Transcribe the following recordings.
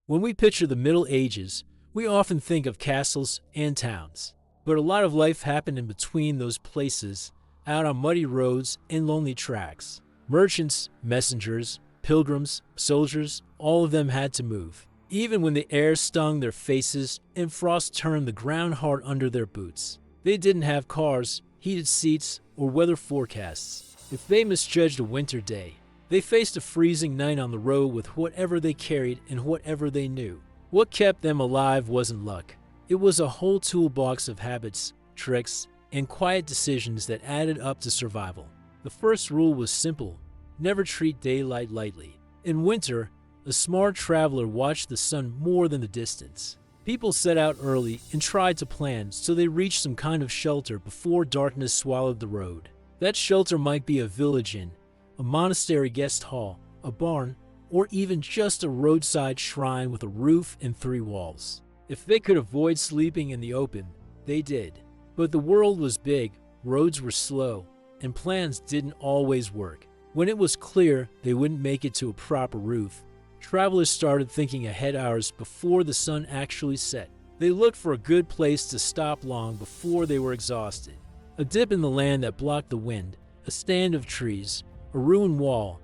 When we picture the Middle Ages, we often think of castles and towns. But a lot of life happened in between those places, out on muddy roads and lonely tracks. Merchants, messengers, pilgrims, soldiers, all of them had to move. Even when the air stung their faces and frost turned the ground hard under their boots. They didn't have cars, heated seats, or weather forecasts. If they misjudged a winter day, they faced a freezing night on the road with whatever they carried and whatever they knew. What kept them alive wasn't luck. It was a whole toolbox of habits, tricks, and quiet decisions that added up to survival. The first rule was simple: never treat daylight lightly. In winter, a smart traveler watched the sun more than the distance. People set out early and tried to plan so they reached some kind of shelter before darkness swallowed the road. That shelter might be a village inn, a monastery guest hall, a barn, or even just a roadside shrine with a roof and 3 walls. If they could avoid sleeping in the open, they did. But the world was big, roads were slow, and plans didn't always work. When it was clear they wouldn't make it to a proper roof, travelers started thinking ahead hours before the sun actually set. They looked for a good place to stop long before they were exhausted. A dip in the land that blocked the wind, a stand of trees, a ruined wall,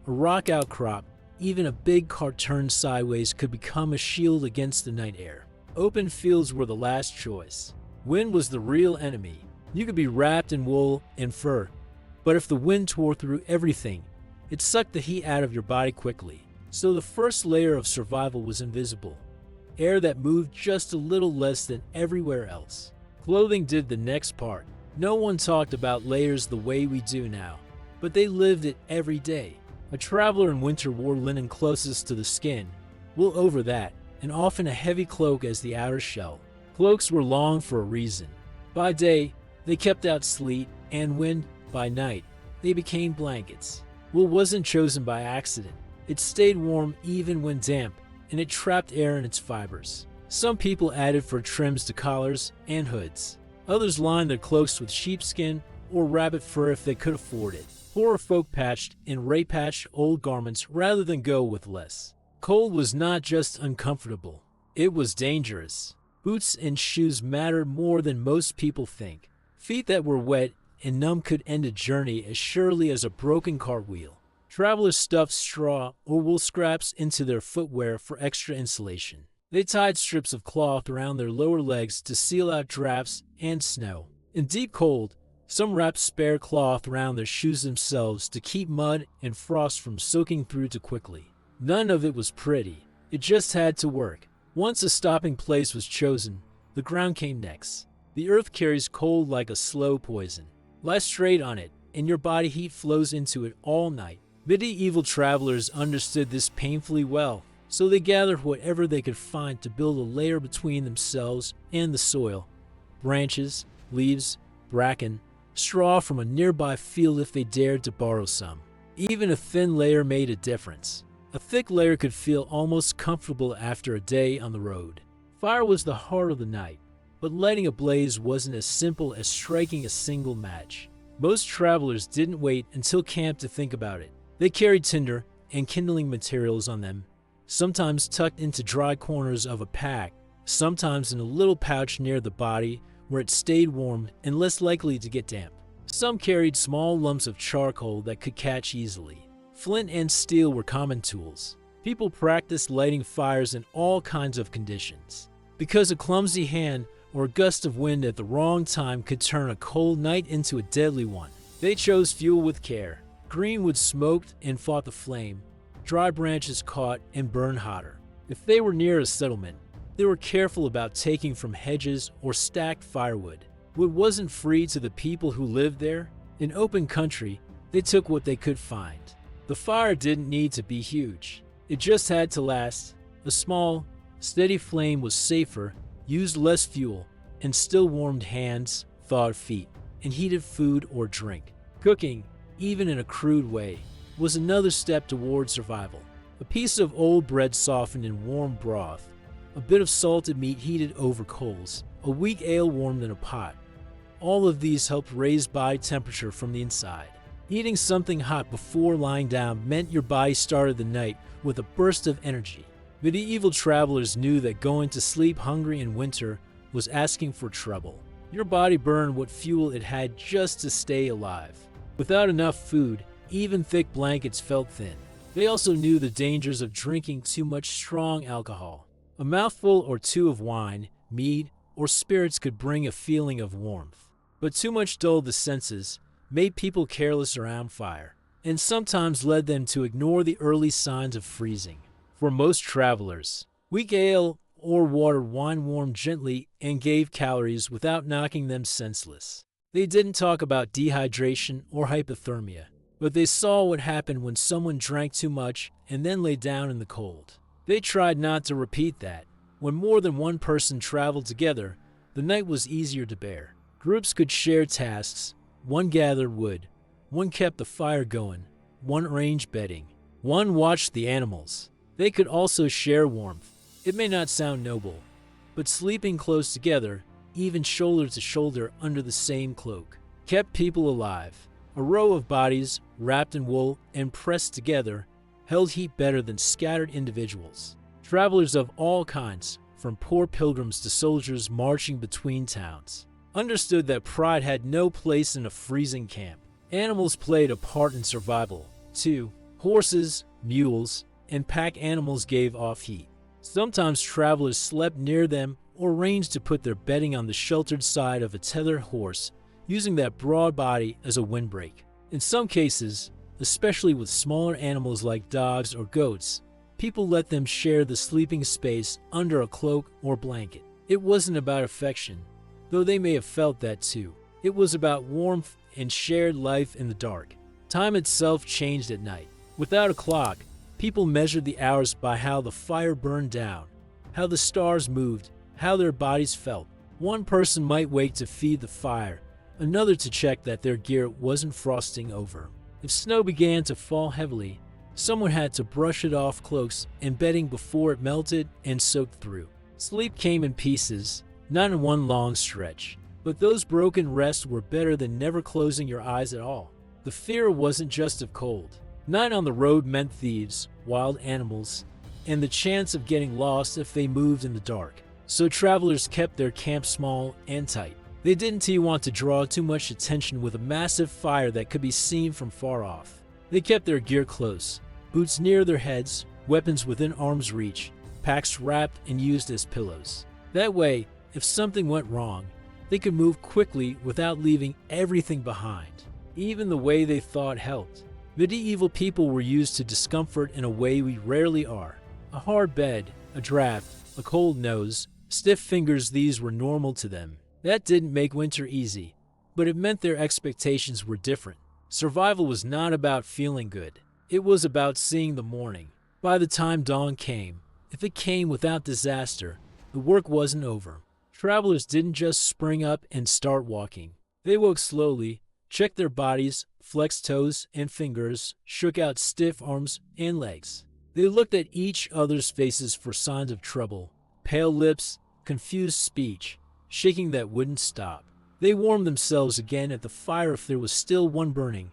a rock outcrop, even a big car turned sideways could become a shield against the night air. Open fields were the last choice. Wind was the real enemy. You could be wrapped in wool and fur, but if the wind tore through everything, it sucked the heat out of your body quickly. So the first layer of survival was invisible. Air that moved just a little less than everywhere else. Clothing did the next part. No one talked about layers the way we do now, but they lived it every day. A traveler in winter wore linen closest to the skin, wool over that, and often a heavy cloak as the outer shell. Cloaks were long for a reason. By day, they kept out sleet and wind. By night, they became blankets. Wool wasn't chosen by accident. It stayed warm even when damp, and it trapped air in its fibers. Some people added fur trims to collars and hoods. Others lined their cloaks with sheepskin or rabbit fur if they could afford it. Poorer folk patched and ray-patched old garments rather than go with less. Cold was not just uncomfortable, it was dangerous. Boots and shoes mattered more than most people think. Feet that were wet and numb could end a journey as surely as a broken cartwheel. Travelers stuffed straw or wool scraps into their footwear for extra insulation. They tied strips of cloth around their lower legs to seal out drafts and snow. In deep cold, some wrapped spare cloth around their shoes themselves to keep mud and frost from soaking through too quickly. None of it was pretty. It just had to work. Once a stopping place was chosen, the ground came next. The earth carries cold like a slow poison. Lie straight on it, and your body heat flows into it all night. Medieval travelers understood this painfully well, so they gathered whatever they could find to build a layer between themselves and the soil. Branches, leaves, bracken, straw from a nearby field if they dared to borrow some. Even a thin layer made a difference. A thick layer could feel almost comfortable after a day on the road. Fire was the heart of the night, but lighting a blaze wasn't as simple as striking a single match. Most travelers didn't wait until camp to think about it. They carried tinder and kindling materials on them, sometimes tucked into dry corners of a pack, sometimes in a little pouch near the body where it stayed warm and less likely to get damp. Some carried small lumps of charcoal that could catch easily. Flint and steel were common tools. People practiced lighting fires in all kinds of conditions, because a clumsy hand or a gust of wind at the wrong time could turn a cold night into a deadly one. They chose fuel with care. Green wood smoked and fought the flame. Dry branches caught and burned hotter. If they were near a settlement, they were careful about taking from hedges or stacked firewood. Wood wasn't free to the people who lived there. In open country, they took what they could find. The fire didn't need to be huge. It just had to last. A small, steady flame was safer, used less fuel, and still warmed hands, thawed feet, and heated food or drink. Cooking, even in a crude way, was another step toward survival. A piece of old bread softened in warm broth, a bit of salted meat heated over coals, a weak ale warmed in a pot. All of these helped raise body temperature from the inside. Eating something hot before lying down meant your body started the night with a burst of energy. Medieval travelers knew that going to sleep hungry in winter was asking for trouble. Your body burned what fuel it had just to stay alive. Without enough food, even thick blankets felt thin. They also knew the dangers of drinking too much strong alcohol. A mouthful or two of wine, mead, or spirits could bring a feeling of warmth. But too much dulled the senses, made people careless around fire, and sometimes led them to ignore the early signs of freezing. For most travelers, weak ale or water wine warmed gently and gave calories without knocking them senseless. They didn't talk about dehydration or hypothermia, but they saw what happened when someone drank too much and then lay down in the cold. They tried not to repeat that. When more than one person traveled together, the night was easier to bear. Groups could share tasks. One gathered wood, one kept the fire going, one arranged bedding, one watched the animals. They could also share warmth. It may not sound noble, but sleeping close together, even shoulder to shoulder under the same cloak, kept people alive. A row of bodies, wrapped in wool and pressed together, held heat better than scattered individuals. Travelers of all kinds, from poor pilgrims to soldiers marching between towns, understood that pride had no place in a freezing camp. Animals played a part in survival, too. Horses, mules, and pack animals gave off heat. Sometimes travelers slept near them or arranged to put their bedding on the sheltered side of a tethered horse, using that broad body as a windbreak. In some cases, especially with smaller animals like dogs or goats, people let them share the sleeping space under a cloak or blanket. It wasn't about affection, though they may have felt that too. It was about warmth and shared life in the dark. Time itself changed at night. Without a clock, people measured the hours by how the fire burned down, how the stars moved, how their bodies felt. One person might wake to feed the fire, another to check that their gear wasn't frosting over. If snow began to fall heavily, someone had to brush it off cloaks and bedding before it melted and soaked through. Sleep came in pieces, not in one long stretch. But those broken rests were better than never closing your eyes at all. The fear wasn't just of cold. Night on the road meant thieves, wild animals, and the chance of getting lost if they moved in the dark. So travelers kept their camp small and tight. They didn't want to draw too much attention with a massive fire that could be seen from far off. They kept their gear close, boots near their heads, weapons within arm's reach, packs wrapped and used as pillows. That way, if something went wrong, they could move quickly without leaving everything behind. Even the way they thought helped. Medieval people were used to discomfort in a way we rarely are. A hard bed, a draft, a cold nose, stiff fingers, these were normal to them. That didn't make winter easy, but it meant their expectations were different. Survival was not about feeling good. It was about seeing the morning. By the time dawn came, if it came without disaster, the work wasn't over. Travelers didn't just spring up and start walking. They woke slowly, checked their bodies, flexed toes and fingers, shook out stiff arms and legs. They looked at each other's faces for signs of trouble, pale lips, confused speech, shaking that wouldn't stop. They warmed themselves again at the fire if there was still one burning,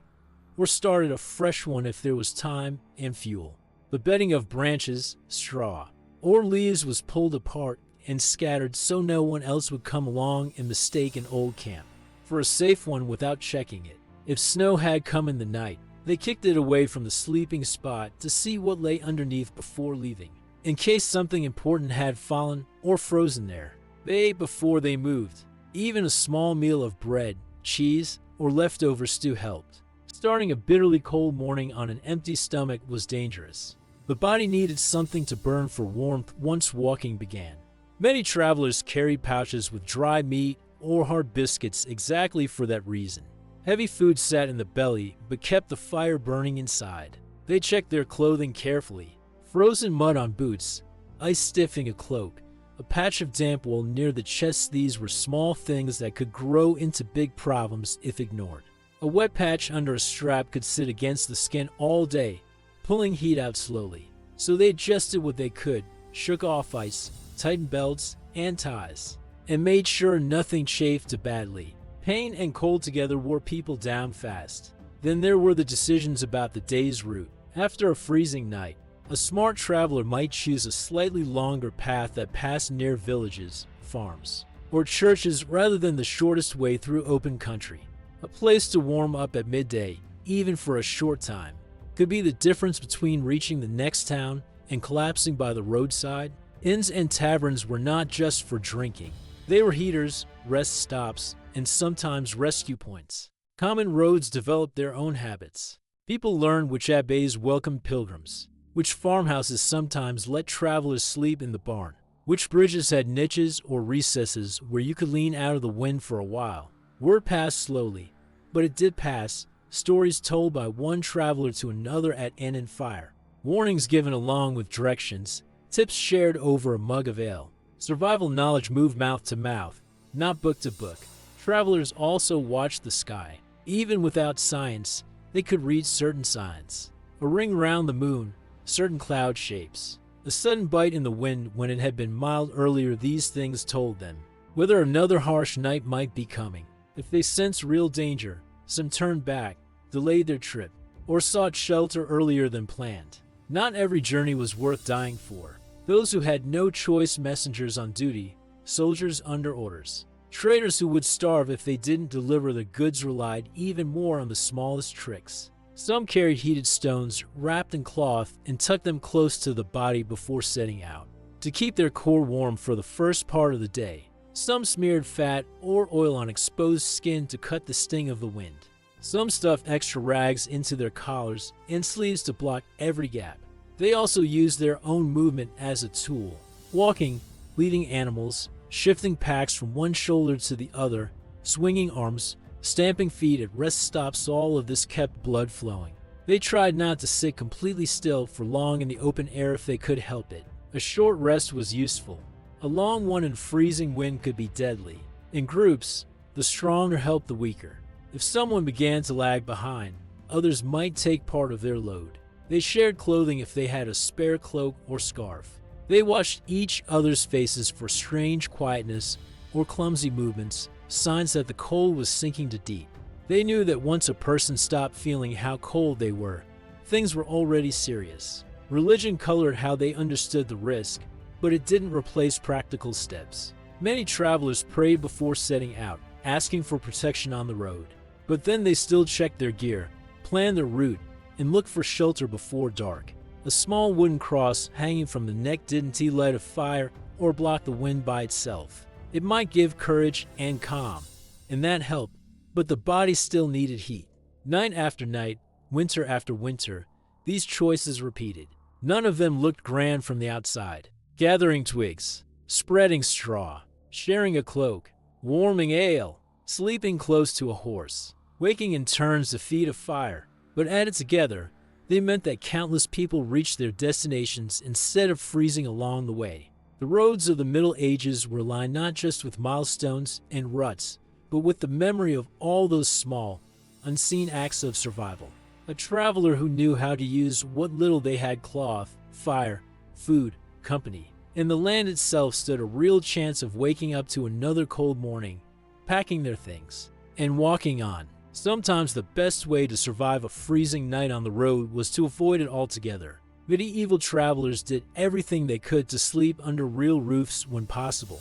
or started a fresh one if there was time and fuel. The bedding of branches, straw, or leaves was pulled apart and scattered so no one else would come along and mistake an old camp for a safe one without checking it. If snow had come in the night, they kicked it away from the sleeping spot to see what lay underneath before leaving, in case something important had fallen or frozen there. They ate before they moved. Even a small meal of bread, cheese, or leftover stew helped. Starting a bitterly cold morning on an empty stomach was dangerous. The body needed something to burn for warmth once walking began. Many travelers carried pouches with dry meat or hard biscuits exactly for that reason. Heavy food sat in the belly but kept the fire burning inside. They checked their clothing carefully. Frozen mud on boots, ice stiffing a cloak, a patch of damp wool near the chest. These were small things that could grow into big problems if ignored. A wet patch under a strap could sit against the skin all day, pulling heat out slowly. So they adjusted what they could, shook off ice, tightened belts and ties, and made sure nothing chafed too badly. Pain and cold together wore people down fast. Then there were the decisions about the day's route. After a freezing night, A smart traveler might choose a slightly longer path that passed near villages, farms, or churches rather than the shortest way through open country. A place to warm up at midday, even for a short time, could be the difference between reaching the next town and collapsing by the roadside. Inns and taverns were not just for drinking. They were heaters, rest stops, and sometimes rescue points. Common roads developed their own habits. People learned which abbeys welcomed pilgrims, which farmhouses sometimes let travelers sleep in the barn, which bridges had niches or recesses where you could lean out of the wind for a while. Word passed slowly, but it did pass, stories told by one traveler to another at inn and fire, warnings given along with directions, tips shared over a mug of ale. Survival knowledge moved mouth to mouth, not book to book. Travelers also watched the sky. Even without science, they could read certain signs. A ring around the moon, certain cloud shapes. A sudden bite in the wind when it had been mild earlier, these things told them whether another harsh night might be coming. If they sensed real danger, some turned back, delayed their trip, or sought shelter earlier than planned. Not every journey was worth dying for. Those who had no choice, messengers on duty, soldiers under orders, traders who would starve if they didn't deliver the goods, relied even more on the smallest tricks. Some carried heated stones wrapped in cloth and tucked them close to the body before setting out, to keep their core warm for the first part of the day. Some smeared fat or oil on exposed skin to cut the sting of the wind. Some stuffed extra rags into their collars and sleeves to block every gap. They also used their own movement as a tool, walking, leading animals, shifting packs from one shoulder to the other, swinging arms, stamping feet at rest stops. All of this kept blood flowing. They tried not to sit completely still for long in the open air if they could help it. A short rest was useful. A long one in freezing wind could be deadly. In groups, the stronger helped the weaker. If someone began to lag behind, others might take part of their load. They shared clothing if they had a spare cloak or scarf. They watched each other's faces for strange quietness or clumsy movements, signs that the cold was sinking to deep. They knew that once a person stopped feeling how cold they were, things were already serious. Religion colored how they understood the risk, but it didn't replace practical steps. Many travelers prayed before setting out, asking for protection on the road. But then they still checked their gear, planned their route, and looked for shelter before dark. A small wooden cross hanging from the neck didn't light a fire or block the wind by itself. It might give courage and calm, and that helped, but the body still needed heat. Night after night, winter after winter, these choices repeated. None of them looked grand from the outside. Gathering twigs, spreading straw, sharing a cloak, warming ale, sleeping close to a horse, waking in turns to feed a fire. But added together, they meant that countless people reached their destinations instead of freezing along the way. The roads of the Middle Ages were lined not just with milestones and ruts, but with the memory of all those small, unseen acts of survival. A traveler who knew how to use what little they had: cloth, fire, food, company. And the land itself stood a real chance of waking up to another cold morning, packing their things, and walking on. Sometimes the best way to survive a freezing night on the road was to avoid it altogether. Medieval travelers did everything they could to sleep under real roofs when possible.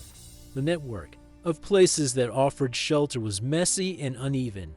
The network of places that offered shelter was messy and uneven,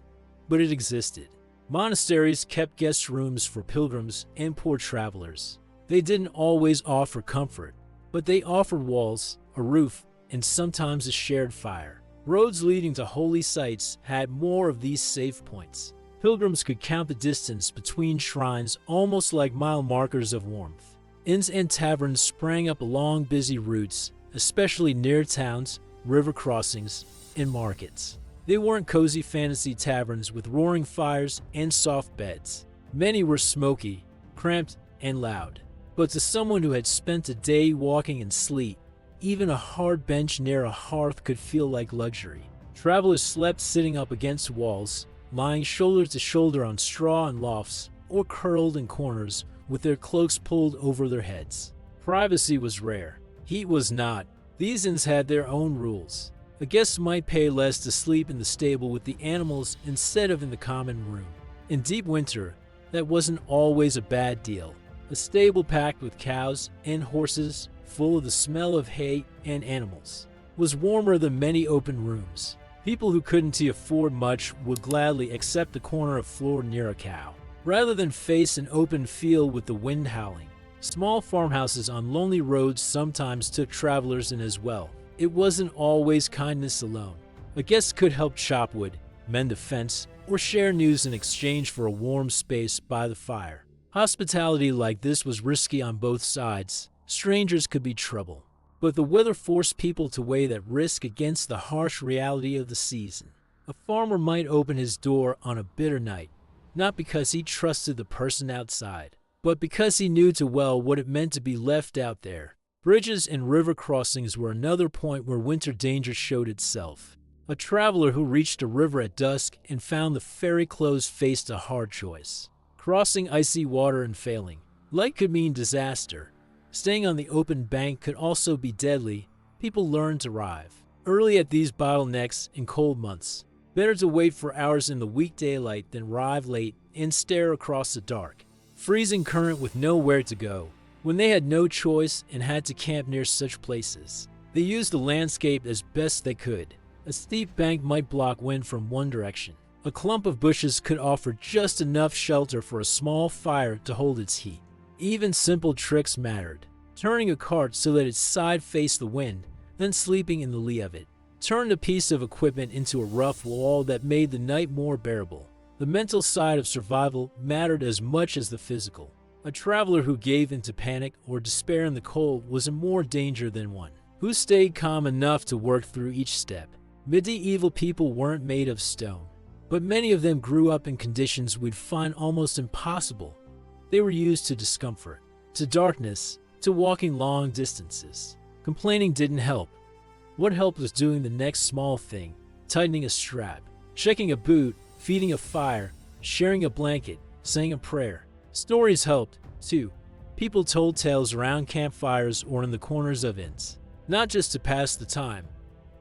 but it existed. Monasteries kept guest rooms for pilgrims and poor travelers. They didn't always offer comfort, but they offered walls, a roof, and sometimes a shared fire. Roads leading to holy sites had more of these safe points. Pilgrims could count the distance between shrines almost like mile markers of warmth. Inns and taverns sprang up along busy routes, especially near towns, river crossings, and markets. They weren't cozy fantasy taverns with roaring fires and soft beds. Many were smoky, cramped, and loud. But to someone who had spent a day walking in sleet, even a hard bench near a hearth could feel like luxury. Travelers slept sitting up against walls, lying shoulder to shoulder on straw in lofts, or curled in corners with their cloaks pulled over their heads. Privacy was rare. Heat was not. These inns had their own rules. A guest might pay less to sleep in the stable with the animals instead of in the common room. In deep winter, that wasn't always a bad deal. a stable packed with cows and horses, full of the smell of hay and animals, was warmer than many open rooms. People who couldn't afford much would gladly accept a corner of floor near a cow, rather than face an open field with the wind howling. Small farmhouses on lonely roads sometimes took travelers in as well. It wasn't always kindness alone. A guest could help chop wood, mend a fence, or share news in exchange for a warm space by the fire. Hospitality like this was risky on both sides. Strangers could be trouble. But the weather forced people to weigh that risk against the harsh reality of the season. A farmer might open his door on a bitter night, not because he trusted the person outside, but because he knew too well what it meant to be left out there. Bridges and river crossings were another point where winter danger showed itself. A traveler who reached a river at dusk and found the ferry closed faced a hard choice. Crossing icy water and failing. Light could mean disaster. Staying on the open bank could also be deadly. People learned to arrive early at these bottlenecks in cold months. Better to wait for hours in the weak daylight than arrive late and stare across the dark, freezing current with nowhere to go. When they had no choice and had to camp near such places, they used the landscape as best they could. A steep bank might block wind from one direction. A clump of bushes could offer just enough shelter for a small fire to hold its heat. Even simple tricks mattered. Turning a cart so that its side faced the wind, then sleeping in the lee of it, turned a piece of equipment into a rough wall that made the night more bearable. The mental side of survival mattered as much as the physical. A traveler who gave into panic or despair in the cold was in more danger than one who stayed calm enough to work through each step. Medieval people weren't made of stone, but many of them grew up in conditions we'd find almost impossible. They were used to discomfort, to darkness, to walking long distances. Complaining didn't help. What helped was doing the next small thing, tightening a strap, checking a boot, feeding a fire, sharing a blanket, saying a prayer. Stories helped, too. People told tales around campfires or in the corners of inns, not just to pass the time,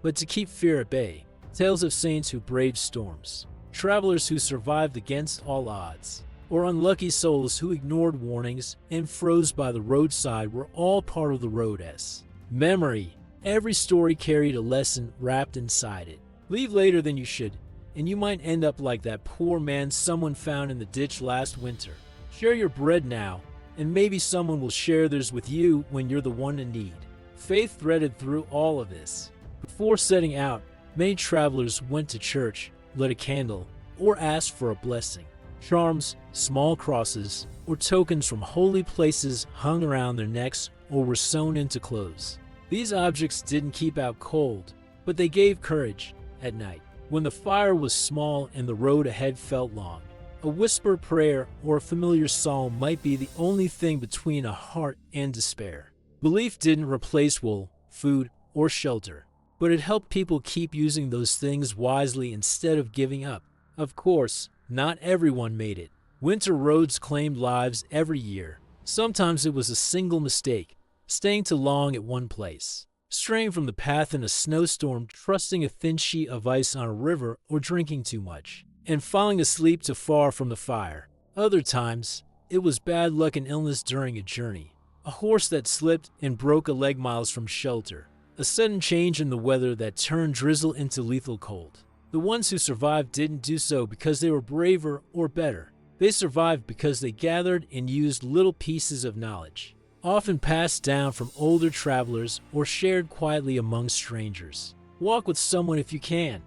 but to keep fear at bay. Tales of saints who braved storms, travelers who survived against all odds, or unlucky souls who ignored warnings and froze by the roadside were all part of the road's memory. Every story carried a lesson wrapped inside it. Leave later than you should, and you might end up like that poor man someone found in the ditch last winter. Share your bread now, and maybe someone will share theirs with you when you're the one in need. Faith threaded through all of this. Before setting out, many travelers went to church, lit a candle, or asked for a blessing. Charms, small crosses, or tokens from holy places hung around their necks or were sewn into clothes. These objects didn't keep out cold, but they gave courage at night. When the fire was small and the road ahead felt long, a whispered prayer or a familiar psalm might be the only thing between a heart and despair. Belief didn't replace wool, food, or shelter, but it helped people keep using those things wisely instead of giving up. Of course, not everyone made it. Winter roads claimed lives every year. Sometimes it was a single mistake, staying too long at one place, straying from the path in a snowstorm, trusting a thin sheet of ice on a river, or drinking too much, and falling asleep too far from the fire. Other times, it was bad luck and illness during a journey, a horse that slipped and broke a leg miles from shelter, a sudden change in the weather that turned drizzle into lethal cold. The ones who survived didn't do so because they were braver or better. They survived because they gathered and used little pieces of knowledge, often passed down from older travelers or shared quietly among strangers. Walk with someone if you can.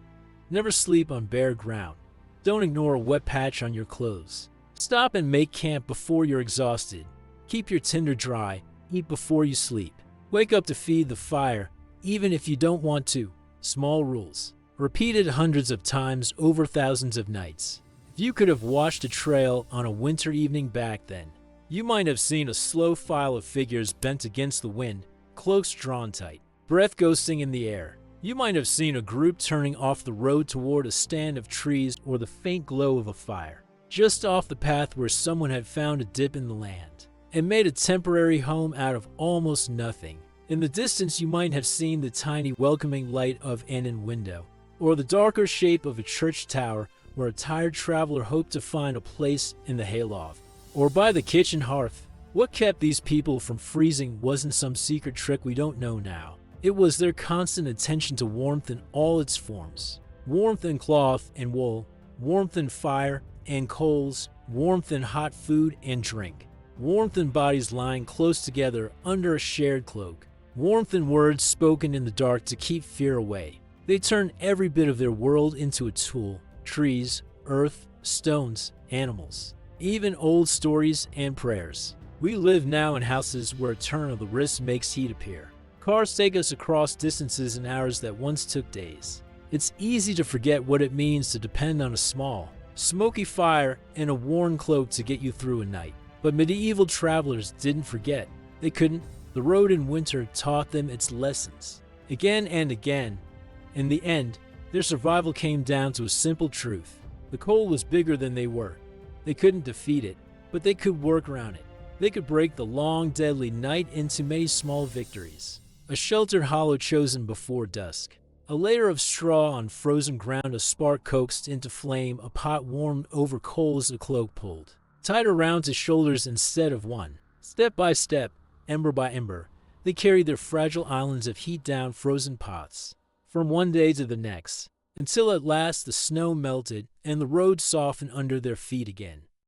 Never sleep on bare ground. Don't ignore a wet patch on your clothes. Stop and make camp before you're exhausted. Keep your tinder dry. Eat before you sleep. Wake up to feed the fire, even if you don't want to. Small rules, repeated hundreds of times over thousands of nights. If you could have watched a trail on a winter evening back then, you might have seen a slow file of figures bent against the wind, cloaks drawn tight, breath ghosting in the air. You might have seen a group turning off the road toward a stand of trees or the faint glow of a fire, just off the path where someone had found a dip in the land and made a temporary home out of almost nothing. In the distance, you might have seen the tiny welcoming light of an inn window, or the darker shape of a church tower where a tired traveler hoped to find a place in the hayloft, or by the kitchen hearth. What kept these people from freezing wasn't some secret trick we don't know now. It was their constant attention to warmth in all its forms. Warmth in cloth and wool, warmth in fire and coals, warmth in hot food and drink, warmth in bodies lying close together under a shared cloak, warmth in words spoken in the dark to keep fear away. They turned every bit of their world into a tool: trees, earth, stones, animals, even old stories and prayers. We live now in houses where a turn of the wrist makes heat appear. Cars take us across distances in hours that once took days. It's easy to forget what it means to depend on a small, smoky fire and a worn cloak to get you through a night. But medieval travelers didn't forget. They couldn't. The road in winter taught them its lessons. Again and again. In the end, their survival came down to a simple truth. The cold was bigger than they were. They couldn't defeat it, but they could work around it. They could break the long, deadly night into many small victories. A sheltered hollow chosen before dusk. A layer of straw on frozen ground, a spark coaxed into flame, a pot warmed over coals, a cloak pulled tight around his shoulders instead of one. Step by step, ember by ember, they carried their fragile islands of heat down frozen pots, from one day to the next, until at last the snow melted and the road softened under their feet again.